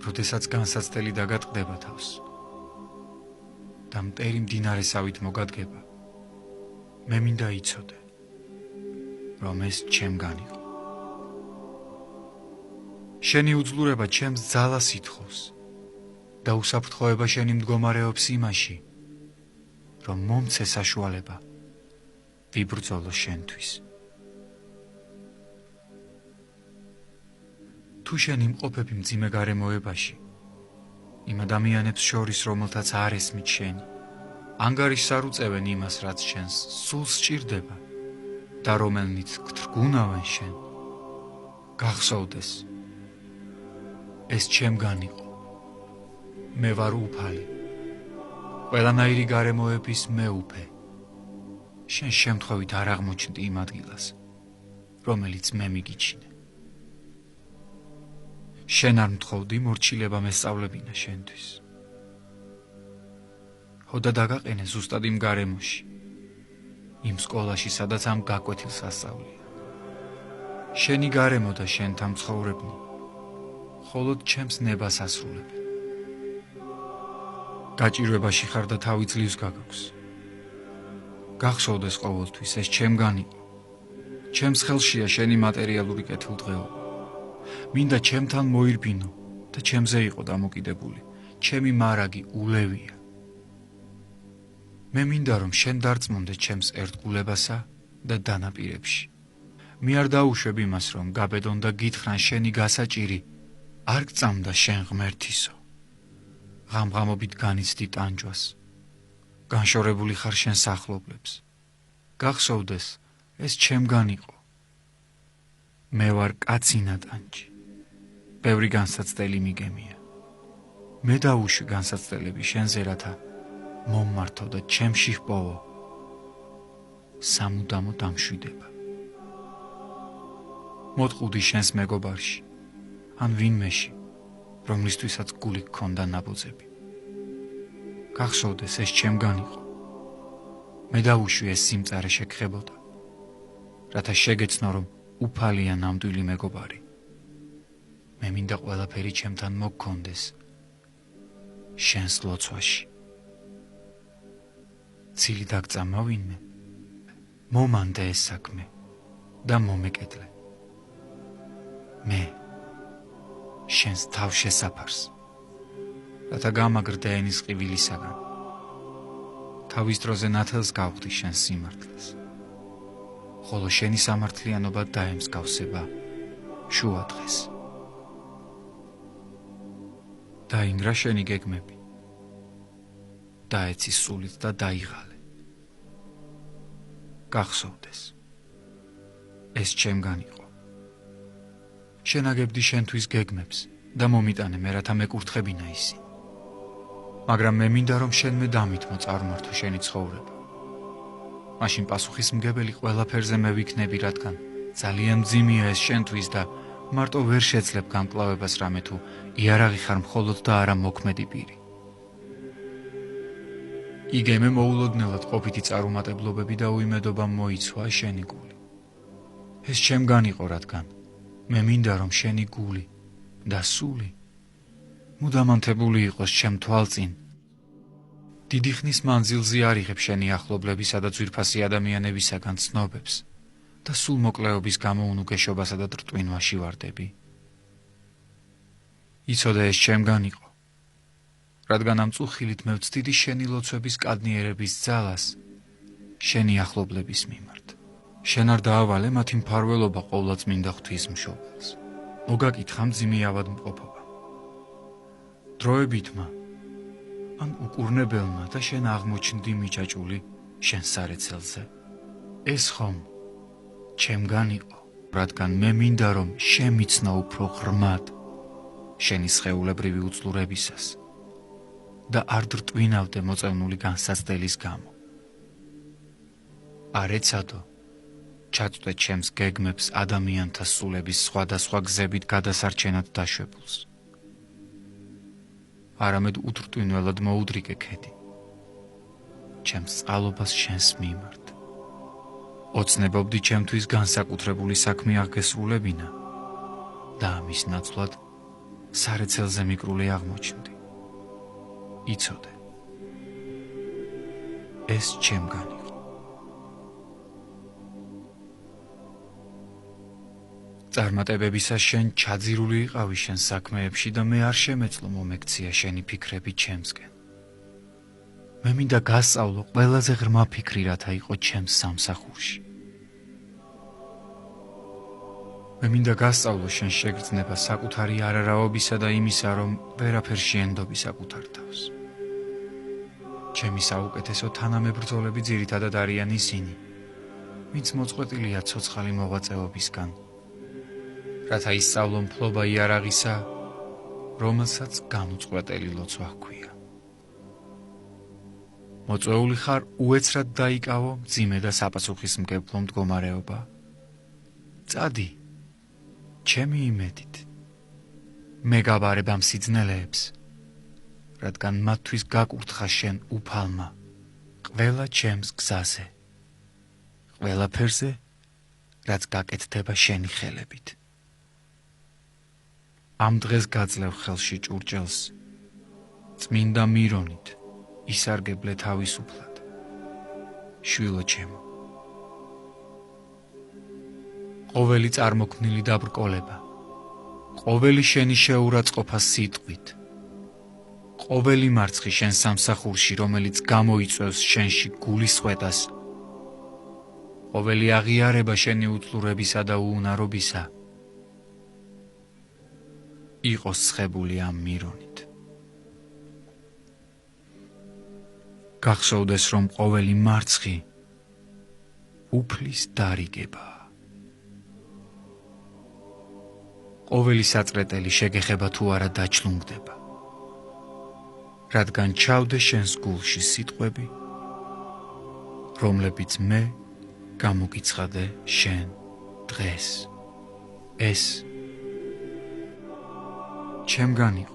როდესაც განსაცდელი დაგატყდება თავს და მტერი მდინარესავით მოგადგება, მე მინდა იცოდე, რომ ეს ჩემგან იყო. შენი უძლურება ჩემს ძალას ითხოვს და უსაფრთხოება შენი მდგომარეობს იმაში, რომ მომცე საშუალება ვიბრძოლო შენთვის. თუ შენ იმყოფები მძიმე გარემოებაში, იმ ადამიანებს შორის, რომელთაც არ ესმით შენი, ანგარიშს არ უწევენ იმას, რაც შენს სულს სჭირდება და რომელნიც გთრგუნავენ შენ, გახსოვდეს, ეს ჩემგან იყო. მე ვარ უფალი, ყველანაირი გარემოების მე უფე. შენ შემთხვევით არ აღმოჩნდი იმ ადგილას, რომელიც მე მიგიჩინე. შენ არ მთხოვდი მორჩილება მესწავლებინა შენთვის. ხოდა დაგაყენე ზუსტად იმ გარემოში, იმ სკოლაში, სადაც ამ გაკვეთილს ასწავლია. შენი გარემო და შენთან მცხოვრებნი მხოლოდ ჩემს ნებას ასრულებენ. გაჭირვებაში ხარ და თავი ძლივს გაგაქვს. გახსოვდეს ყოველთვის, ეს ჩემგან იყო. ჩემს ხელშია შენი მატერიალური კეთილდღეობა. მინდა ჩემთან მოირბინო და ჩემზე იყო დამოკიდებული. ჩემი მარაგი ულევია. მე მინდა რომ შენ დარწმუნდე ჩემს ერთგულებასა და დანაპირებში. მე არ დაუშვებ იმას, რომ გაბედონ და გითხრან შენი გასაჭირი არ გწამდა შენ ღმერთისო. ღამღამობით განიცდი ტანჯვას. განშორებული ხარ შენ სახლობლებს. გახსოვდეს, ეს ჩემგან იყო. მე ვარ კაცინა ტანჯი. ბევრი განსაცდელი მიგემია. მე დაუშვი განსაცდელები შენზე, რათა მომმართო და ჩემში ჰპოვო სამუდამო დამშვიდება. მოტყუდი შენს მეგობარში, ან ვინმეში, რომლისთვისაც გული გქონდა ნაბოძები. გახსოვდეს, ეს ჩემგან იყო. მე დაუშვი ეს სიმწარე შეგხებოდა, რათა შეგეცნო, რომ უფალია ნამდვილი მეგობარი. მე მინდა ყველაფერი ჩემთან მოგქონდეს შენს ლოცვაში. ცილი დაგწამა ვინმე, მომანდე ეს საქმე და მომეკეთლე. მე შენს თავშესაფარს, რათა გამაგრდე ენის ყივილისაგან. თავის დროზე ნათელს გავხდი შენს სიმართლეს, ხოლო შენი სამართლიანობა დაემსგავსება შუა დღეს. დაინგრა შენი გეგმები, დაეცი სულით და დაიღალე. გახსოვდეს, ეს ჩემგან იყო. შენაგებდი შენთვის გეგმებს და მომიტანე მე, რათა მეკურთხებინა ისინი. მაგრამ მე მინდა რომ შენმე დამითმო წარმართო შენი ცხოვრება. მაშინ პასუხისმგებელი ყველაფერზე მე ვიქნები, რადგან ძალიან მძიმეა ეს შენთვის და მარტო ვერ შეძლებ განკლავებას რამე თუ იარაღი ხარ მხოლოდ და არა მოქმედი პირი. იგემე მოულოდნელად ყოფითი წარუმატებლობები და უიმედობა მოიცვა შენი გული. ეს ჩემგან იყო, რადგან მე მინდა რომ შენი გული და სული მუდამანთებული იყოს ჩემ თვალწინ. დიდი ხნის მანძილზე არ იღებ შენი ახლობლებისა და ძვირფასი ადამიანებისაგან ცნობებს და სულ მოკლეობის გამო უნუგეშობასა და ტრტვინვაში ვარდები. იცოდე, ეს ჩემგან იყო, რადგან ამ წუხილით მე ვცდიდი შენი ლოცვების კადნიერების ძალას შენი ახლობლების მიმართ. შენ არ დაავალე მათი მფარველობა ყოვლადწმინდა ღვთისმშობელს. მოგაკითხა მძიმე ავადმყოფობა. დროებითმა ან უკურნებელმა და შენ აღმოჩნდი მიჯაჭული შენ სარეცელზე. ეს ხომ ჩემგან იყო, რადგან მე მინდა რომ შემიცნო უფრო ღრმად შენი სხეულებრივი უძლურებისას და არ დრტვინავდე მოწევნული განსაცდელის გამო. არ ეცადო ჩაწვდე ჩემს გეგმებს ადამიანთა სულების სხვადასხვა გზებით გადასარჩენად დაშვებულს. არამედ უდრტვინველად მოუდრიგე ქედი ჩემს წყალობას შენს მიმართ. ოცნებობდი ჩემთვის განსაკუთრებული საქმე აღგესრულებინა და ამის ნაცვლად სარეცელზე მიკრული აღმოჩნდი. იცოდე, ეს ჩემგან იყო. წარმატებებისას შენ ჩაძირული იყავი შენ საქმეებში და მე არ შემეძლო მომექცია შენი ფიქრები ჩემსკენ. მე მინდა გასწავლო ყველაზე ღრმა ფიქრი, რათა იყო ჩემს სამსახურში. მე მინდა გასწავლო შენ შეგრძნება საკუთარი არარავობისა და იმისა, რომ ვერაფერში ენდობი საკუთარ თავს. ჩემი საუკეთესო თანამებრძოლები ძირითადად არიან ისინი, ვინც მოწყვეტილია ცოცხალი მოღვაწეობისგან, რათა ისწავლო მფლობა იარაღისა, რომელსაც გამოწყვეტელი ლოცვა ჰქვია. მოწვეული ხარ უეცრად დაიკავო მძიმე და საპასუხისმგებლო მდგომარეობა. წადი, ჩემი იმედით. მე გავარებ ამ სიძნელეებს, რადგან მათთვის გაკურთხა შენ უფალმა ყველა ჩემს გზაზე, ყველაფერზე, რაც გაკეთდება შენი ხელებით. ამ დღეს გაძლევ ხელში ჭურჭელს, წმინდა მირონით ისარგებლე თავისუფლად, შვილო ჩემო. ყოველი წარმოქმნილი დაბრკოლება, ყოველი შენი შეურაცხყოფა სიტყვით, ყოველი მარცხი შენ სამსახურში, რომელიც გამოიწვევს შენში გულისყვეტას, ყოველი აღიარება შენი უთლურებისა და უუნარობისა, იყოს ცხებული ამ მირონით. გახსოვდეს, რომ ყოველი მარცხი უფლის დარიგებაა. ყოველი საწრეტელი შეგეხება თუ არა დაჩლუნგდება, რადგან ჩავდე შენს გულში სიტყვები, რომლებიც მე გამოგიცხადე შენ დღეს. ეს ჩემგან იყო.